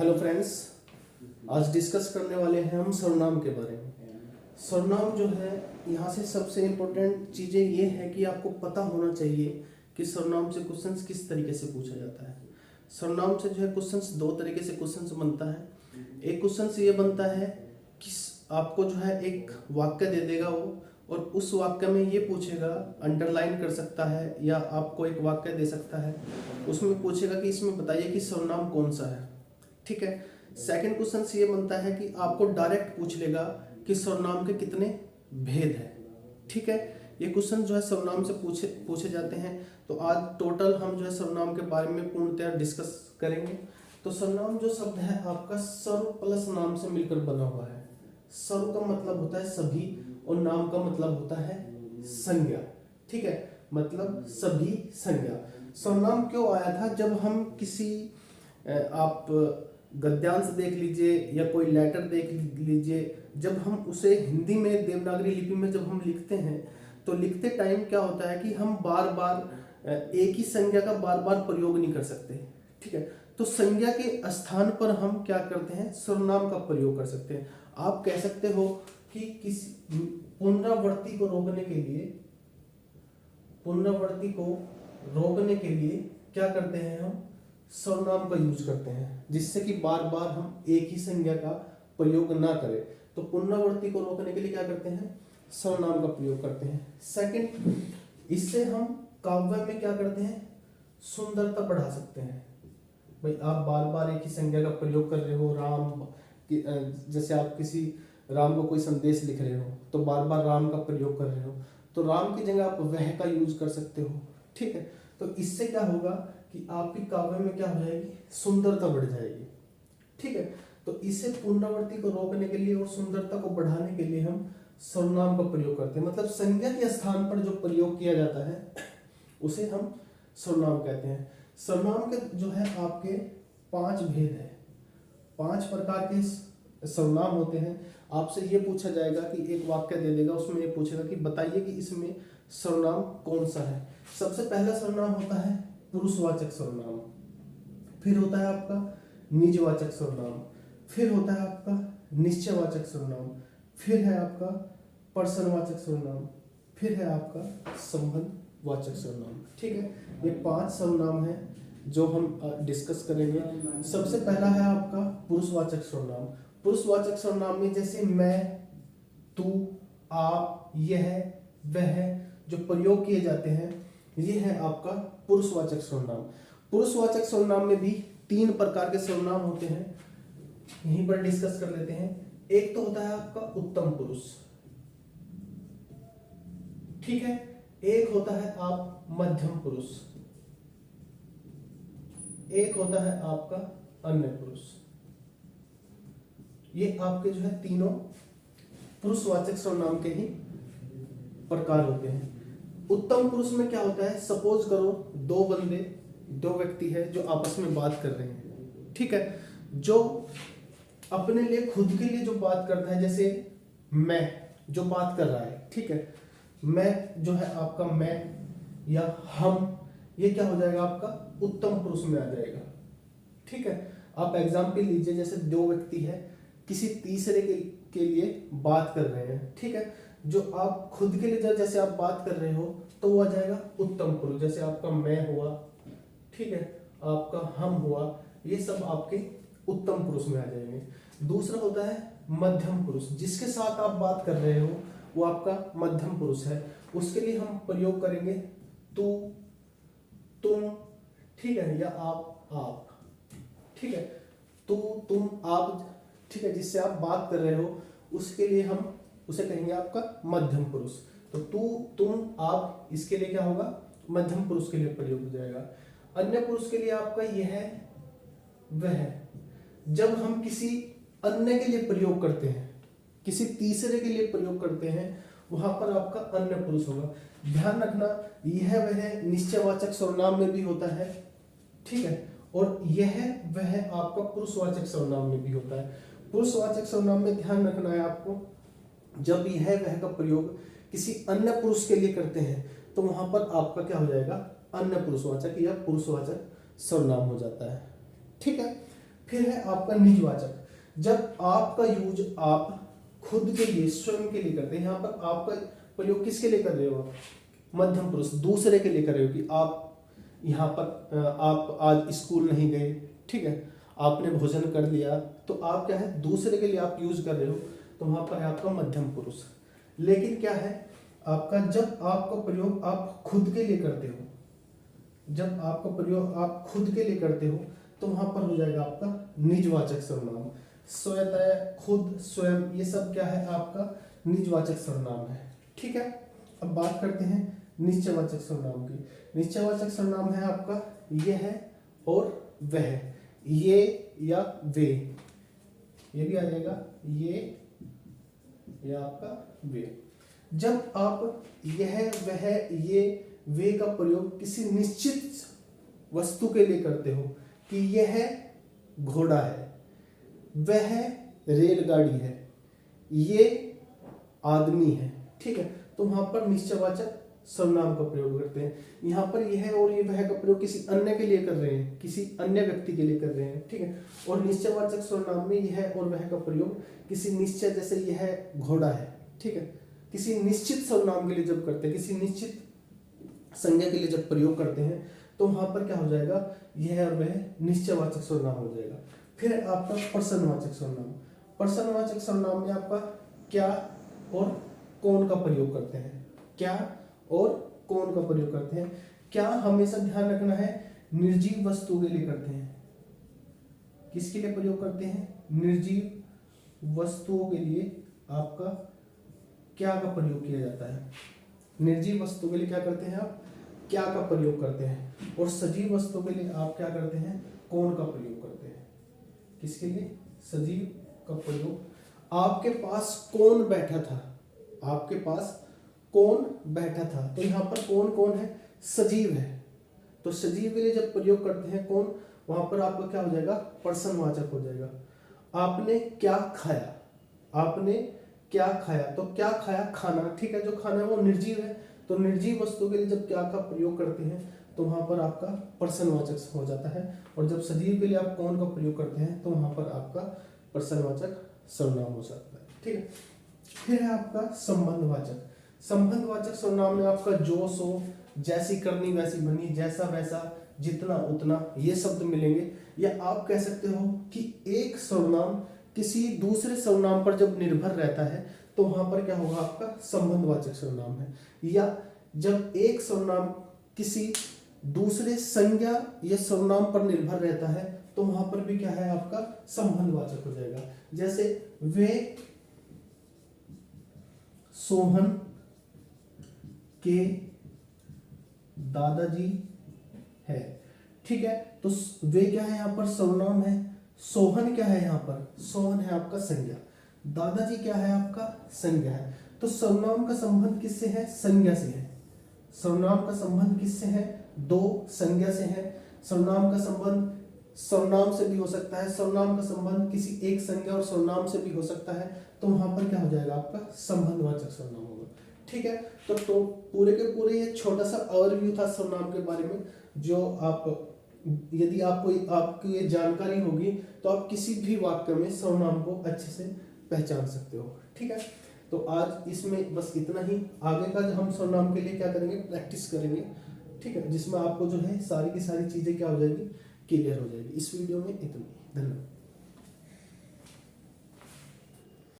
Hello friends, आज discuss करने वाले हैं हम सर्वनाम के बारे में। सर्वनाम जो है, यहाँ से सबसे इम्पोर्टेंट चीज़ें ये है कि आपको पता होना चाहिए कि सर्वनाम से क्वेश्चंस किस तरीके से पूछा जाता है। सर्वनाम से जो है क्वेश्चंस दो तरीके से क्वेश्चंस बनता है। एक क्वेश्चंस ये बनता है कि आपको जो है एक वाक्य दे देगा वो, और उस वाक्य में ये पूछेगा, अंडरलाइन कर सकता है या आपको एक वाक्य दे सकता है, उसमें पूछेगा कि इसमें बताइए कि सर्वनाम कौन सा है। ठीक है। सेकंड क्वेश्चन ये बनता है कि आपको डायरेक्ट पूछ लेगा कि सर्वनाम के कितने भेद हैं। ठीक है। ये क्वेश्चन जो है सर्वनाम से पूछे जाते हैं। तो आज टोटल हम जो है सर्वनाम के बारे में पूर्णतः डिस्कस करेंगे। तो सर्वनाम जो शब्द है आपका सर्व प्लस नाम से मिलकर बना हुआ है। सर्व का मतलब होता है सभी और नाम का मतलब होता है संज्ञा। ठीक है, मतलब सभी संज्ञा। सर्वनाम क्यों आया था? जब हम किसी आप गद्यांश देख लीजिए या कोई लेटर देख लीजिए, जब हम उसे हिंदी में देवनागरी लिपि में जब हम लिखते हैं तो लिखते टाइम क्या होता है कि हम बार बार एक ही संज्ञा का बार बार प्रयोग नहीं कर सकते। ठीक है, तो संज्ञा के स्थान पर हम क्या करते हैं, सर्वनाम का प्रयोग कर सकते हैं। आप कह सकते हो कि किसी पुनरावृत्ति को रोकने के लिए क्या करते हैं, हम सर्वनाम का यूज करते हैं, जिससे कि बार बार हम एक ही संज्ञा का प्रयोग ना करें। तो पुनरावृत्ति को रोकने के लिए क्या करते हैं, सर्वनाम का प्रयोग करते हैं। सेकंड, इससे हम काव्य में क्या करते हैं, सुंदरता बढ़ा सकते हैं। भाई आप बार बार एक ही संज्ञा का प्रयोग कर रहे हो, राम जैसे आप किसी राम को कोई संदेश लिख रहे हो तो बार बार राम का प्रयोग कर रहे हो, तो राम की जगह आप वह का यूज कर सकते हो। ठीक है, तो इससे क्या होगा कि आपकी काव्य में क्या हो जाएगी, सुंदरता बढ़ जाएगी। ठीक है, तो इसे पुनरावृत्ति को रोकने के लिए और सुंदरता को बढ़ाने के लिए हम सर्वनाम का प्रयोग करते हैं। मतलब संज्ञा के स्थान पर जो प्रयोग किया जाता है उसे हम सर्वनाम कहते हैं। सर्वनाम के जो है आपके 5 भेद है, 5 प्रकार के सर्वनाम होते हैं। आपसे ये पूछा जाएगा कि एक वाक्य दे देगा, उसमें ये पूछेगा कि बताइए कि इसमें सर्वनाम कौन सा है। सबसे पहला सर्वनाम होता है पुरुषवाचक सर्वनाम, फिर होता है आपका निजवाचक सर्वनाम, फिर होता है आपका निश्चयवाचक सर्वनाम, फिर है आपका पर्सनवाचक सर्वनाम, फिर है आपका संबंधवाचक सर्वनाम। ठीक है, ये 5 सर्वनाम हैं जो हम डिस्कस करेंगे। सबसे पहला है आपका पुरुषवाचक सर्वनाम। पुरुषवाचक सर्वनाम में जैसे मैं, तू, आप, यह, वह जो प्रयोग किए जाते हैं, ये है आपका पुरुषवाचक सर्वनाम। पुरुषवाचक सर्वनाम में भी 3 प्रकार के सर्वनाम होते हैं, यहीं पर डिस्कस कर लेते हैं। एक तो होता है आपका उत्तम पुरुष, ठीक है। एक होता है आप मध्यम पुरुष, एक होता है आपका अन्य पुरुष। ये आपके जो है तीनों पुरुषवाचक सर्वनाम के ही प्रकार होते हैं। उत्तम पुरुष में क्या होता है, सपोज करो दो व्यक्ति है जो आपस में बात कर रहे हैं। ठीक है, जो अपने लिए खुद के लिए जो बात करता है, जैसे मैं जो बात कर रहा है, ठीक है, मैं जो है आपका मैं या हम, ये क्या हो जाएगा आपका उत्तम पुरुष में आ जाएगा। ठीक है, आप एग्जाम्पल लीजिए, जैसे 2 व्यक्ति है किसी तीसरे के लिए बात कर रहे हैं। ठीक है, जो आप खुद के लिए जैसे आप बात कर रहे हो तो वो आ जाएगा उत्तम पुरुष, जैसे आपका मैं हुआ, ठीक है, आपका हम हुआ, ये सब आपके उत्तम पुरुष में आ जाएंगे। दूसरा होता है मध्यम पुरुष, जिसके साथ आप बात कर रहे हो वो आपका मध्यम पुरुष है। उसके लिए हम प्रयोग करेंगे तू, तुम, ठीक है, या आप। ठीक है, तू, तुम, आप, ठीक है, जिससे आप बात कर रहे हो उसके लिए हम उसे कहेंगे आपका मध्यम पुरुष। तो तू, तुम, आप, इसके लिए क्या होगा, मध्यम पुरुष के लिए प्रयोग हो जाएगा। अन्य पुरुष के लिए आपका यह है, वह। जब हम किसी अन्य के लिए प्रयोग करते हैं, किसी तीसरे के लिए प्रयोग करते हैं, वहां पर आपका अन्य पुरुष होगा। ध्यान रखना, यह वह निश्चयवाचक सर्वनाम में भी होता है, ठीक है, और यह वह आपका पुरुषवाचक सर्वनाम में भी होता है। पुरुषवाचक सर्वनाम में ध्यान रखना है आपको, जब यह वह का प्रयोग किसी अन्य पुरुष के लिए करते हैं तो वहां पर आपका क्या हो जाएगा, अन्य पुरुषवाचक या पुरुषवाचक सर्वनाम हो जाता है। ठीक है, फिर है आपका निजवाचक। जब आपका यूज आप खुद के लिए, स्वयं के लिए करते हैं, यहाँ पर आपका प्रयोग किसके लिए कर रहे हो आप? मध्यम पुरुष, दूसरे के लिए कर रहे हो कि आप यहाँ पर आप आज स्कूल नहीं गए, ठीक है, आपने भोजन कर लिया, तो आप क्या है, दूसरे के लिए आप यूज कर रहे हो, तो वहां पर है आपका मध्यम पुरुष। लेकिन क्या है आपका, जब आपका प्रयोग आप खुद के लिए करते हो, जब आपका प्रयोग आप खुद के लिए करते हो, तो वहां पर हो जाएगा आपका निजवाचक सर्वनाम। स्वतः, खुद, स्वयं, ये सब क्या है आपका निजवाचक सर्वनाम है, ठीक है। अब बात करते हैं निश्चयवाचक सर्वनाम की। निश्चयवाचक सर्वनाम है आपका ये है और वह, ये या वे, ये भी आ जाएगा ये या आपका वे। जब आप यह, वह, ये, वे का प्रयोग किसी निश्चित वस्तु के लिए करते हो कि यह घोड़ा है, वह रेलगाड़ी है, ये आदमी है, ठीक है, तो वहां पर निश्चयवाचक सर्वनाम का प्रयोग करते हैं। यहाँ पर यह और ये वह का प्रयोग किसी अन्य के लिए कर रहे हैं, किसी अन्य व्यक्ति के लिए कर रहे हैं, ठीक है। और निश्चयवाचक सर्वनाम में यह और वह का प्रयोग किसी निश्चय, जैसे यह घोड़ा है, ठीक है, किसी निश्चित सर्वनाम के लिए जब करते हैं, किसी निश्चित संज्ञा के लिए जब प्रयोग करते हैं, तो वहां पर क्या हो जाएगा, यह और वह निश्चयवाचक सर्वनाम हो जाएगा। फिर आपका प्रश्नवाचक सर्वनाम। प्रश्नवाचक सर्वनाम में आपका क्या और कौन का प्रयोग करते हैं, क्या और कौन का प्रयोग करते हैं। क्या हमेशा ध्यान रखना है, निर्जीव वस्तु के लिए करते हैं। किसके लिए प्रयोग करते हैं, निर्जीव वस्तुओं के लिए आपका क्या का प्रयोग किया जाता है। निर्जीव वस्तु के लिए क्या करते हैं आप, क्या का प्रयोग करते हैं। और सजीव वस्तु के लिए आप क्या करते हैं, कौन का प्रयोग करते हैं। किसके लिए, सजीव का प्रयोग। आपके पास कौन बैठा था, आपके पास कौन बैठा था, तो यहाँ पर कौन कौन है, सजीव है, तो सजीव के लिए जब प्रयोग करते हैं कौन, वहां पर आपका क्या हो जाएगा, प्रश्नवाचक हो जाएगा। आपने क्या खाया, आपने क्या खाया, तो क्या खाया, खाना, ठीक है, जो खाना है वो निर्जीव है, तो निर्जीव वस्तु के लिए जब क्या का प्रयोग करते हैं तो वहां पर आपका प्रश्नवाचक हो जाता है। और जब सजीव के लिए आप कौन का प्रयोग करते हैं तो वहां पर आपका प्रश्नवाचक सर्वनाम हो सकता है, ठीक है। फिर है आपका संबंधवाचक। संबंधवाचक सर्वनाम में आपका जो, सो, जैसी करनी वैसी बनी, जैसा वैसा, जितना उतना, ये शब्द मिलेंगे। या आप कह सकते हो कि एक सर्वनाम किसी दूसरे सर्वनाम पर जब निर्भर रहता है तो वहां पर क्या होगा, आपका संबंधवाचक सर्वनाम है। या जब एक सर्वनाम किसी दूसरे संज्ञा या सर्वनाम पर निर्भर रहता है तो वहां पर भी क्या है, आपका संबंधवाचक हो जाएगा। जैसे वे सोहन के दादाजी है, ठीक है, तो वे क्या है, यहाँ पर सर्वनाम है। सोहन क्या है, यहाँ पर सोहन है आपका संज्ञा, दादाजी क्या है आपका संज्ञा है। तो सर्वनाम का संबंध किससे है, संज्ञा से है। सर्वनाम का संबंध किससे है, दो संज्ञा से है। सर्वनाम का संबंध सर्वनाम से भी हो सकता है, सर्वनाम का संबंध किसी एक संज्ञा और सर्वनाम से भी हो सकता है, तो वहां पर क्या हो जाएगा, आपका संबंधवाचक सर्वनाम होगा, ठीक है। तो पूरे के पूरे ये छोटा सा ओवरव्यू था सर्वनाम के बारे में, जो आप, यदि आपको ये जानकारी होगी तो आप किसी भी वाक्य में सर्वनाम को अच्छे से पहचान सकते हो, ठीक है। तो आज इसमें बस इतना ही। आगे का जो हम सर्वनाम के लिए क्या करेंगे, प्रैक्टिस करेंगे, ठीक है, जिसमें आपको जो है सारी की सारी चीजें क्या हो जाएगी, क्लियर हो जाएगी। इस वीडियो में इतना ही, धन्यवाद।